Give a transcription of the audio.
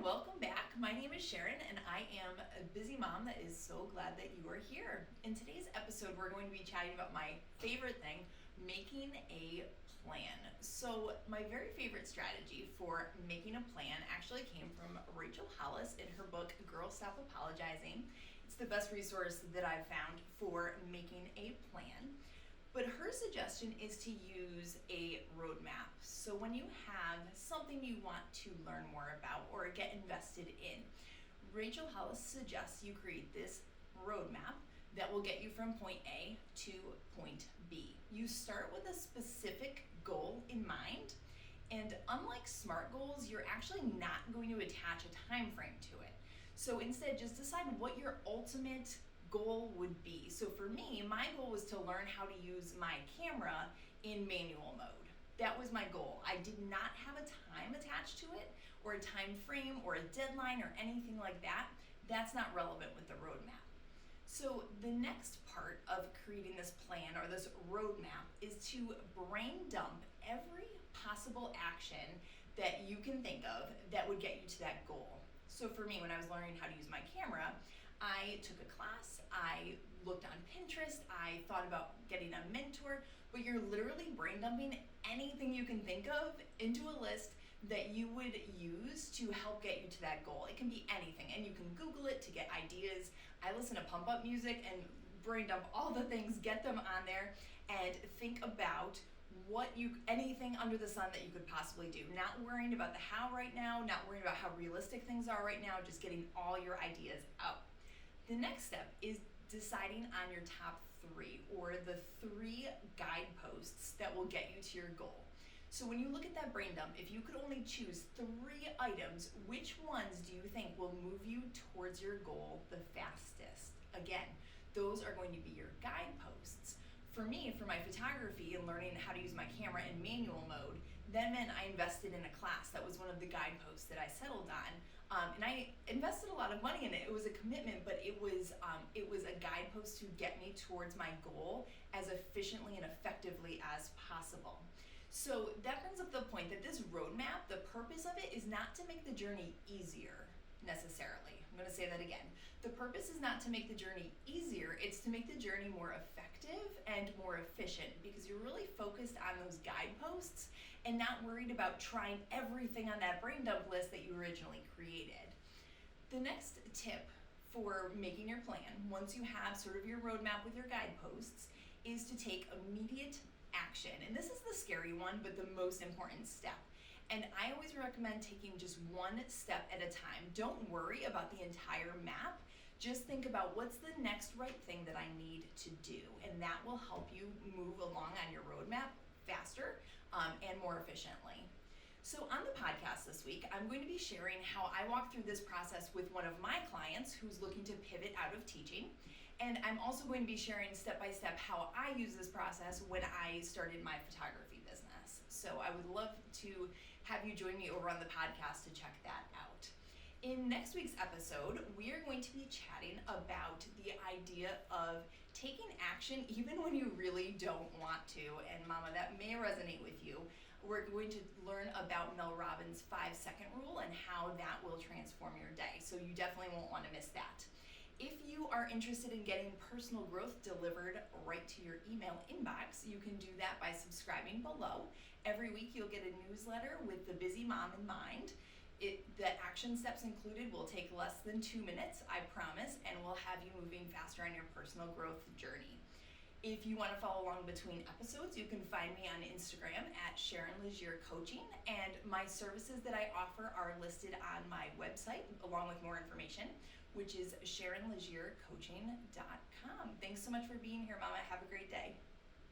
welcome back. My name is Sharon and I am a busy mom that is so glad that you are here. In today's episode, we're going to be chatting about my favorite thing, making a plan. So my very favorite strategy for making a plan actually came from Rachel Hollis in her book, Girl Stop Apologizing. It's the best resource that I've found for making a plan. But her suggestion is to use a roadmap. So when you have something you want to learn more about or get invested in, Rachel Hollis suggests you create this roadmap that will get you from point A to point B. You start with a specific goal in mind, and unlike SMART goals, you're actually not going to attach a time frame to it. So instead, just decide what your ultimate goal would be. So for me, my goal was to learn how to use my camera in manual mode. That was my goal. I did not have a time attached to it or a time frame or a deadline or anything like that. That's not relevant with the roadmap. So the next part of creating this plan or this roadmap is to brain dump every possible action that you can think of that would get you to that goal. So for me, when I was learning how to use my camera, I took a class, I looked on Pinterest, I thought about getting a mentor, but you're literally brain dumping anything you can think of into a list that you would use to help get you to that goal. It can be anything, and you can Google it to get ideas. I listen to pump up music and brain dump all the things, get them on there, and think about anything under the sun that you could possibly do. Not worrying about the how right now, not worrying about how realistic things are right now, just getting all your ideas out. The next step is deciding on your top 3 or the 3 guideposts that will get you to your goal. So when you look at that brain dump, if you could only choose 3 items, which ones do you think will move you towards your goal the fastest? Again, those are going to be your guideposts. For me, for my photography and learning how to use my camera in manual mode, that meant I invested in a class. That was one of the guideposts that I settled on. And I invested a lot of money in it. It was a commitment, but it was a guidepost to get me towards my goal as efficiently and effectively as possible. So that brings up the point that this roadmap, the purpose of it is not to make the journey easier necessarily. I'm going to say that again. The purpose is not to make the journey easier, it's to make the journey more effective and more efficient, because you're really focused on those guideposts and not worried about trying everything on that brain dump list that you originally created. The next tip for making your plan, once you have sort of your roadmap with your guideposts, is to take immediate action. And this is the scary one, but the most important step. And I always recommend taking just one step at a time. Don't worry about the entire map. Just think about what's the next right thing that I need to do. And that will help you move along on your roadmap faster and more efficiently. So on the podcast this week, I'm going to be sharing how I walk through this process with one of my clients who's looking to pivot out of teaching. And I'm also going to be sharing step-by-step how I use this process when I started my photography business. So I would love to have you join me over on the podcast to check that out. In next week's episode, we are going to be chatting about the idea of taking action even when you really don't want to. And Mama, that may resonate with you. We're going to learn about Mel Robbins' 5-second rule and how that will transform your day. So you definitely won't want to miss that. If you are interested in getting personal growth delivered right to your email inbox, you can do that by subscribing below. Every week you'll get a newsletter with the busy mom in mind. The action steps included will take less than 2 minutes, I promise, and will have you moving faster on your personal growth journey. If you want to follow along between episodes, you can find me on Instagram at Sharon Legier Coaching, and my services that I offer are listed on my website along with more information, which is SharonLegierCoaching.com. Thanks so much for being here, Mama. Have a great day.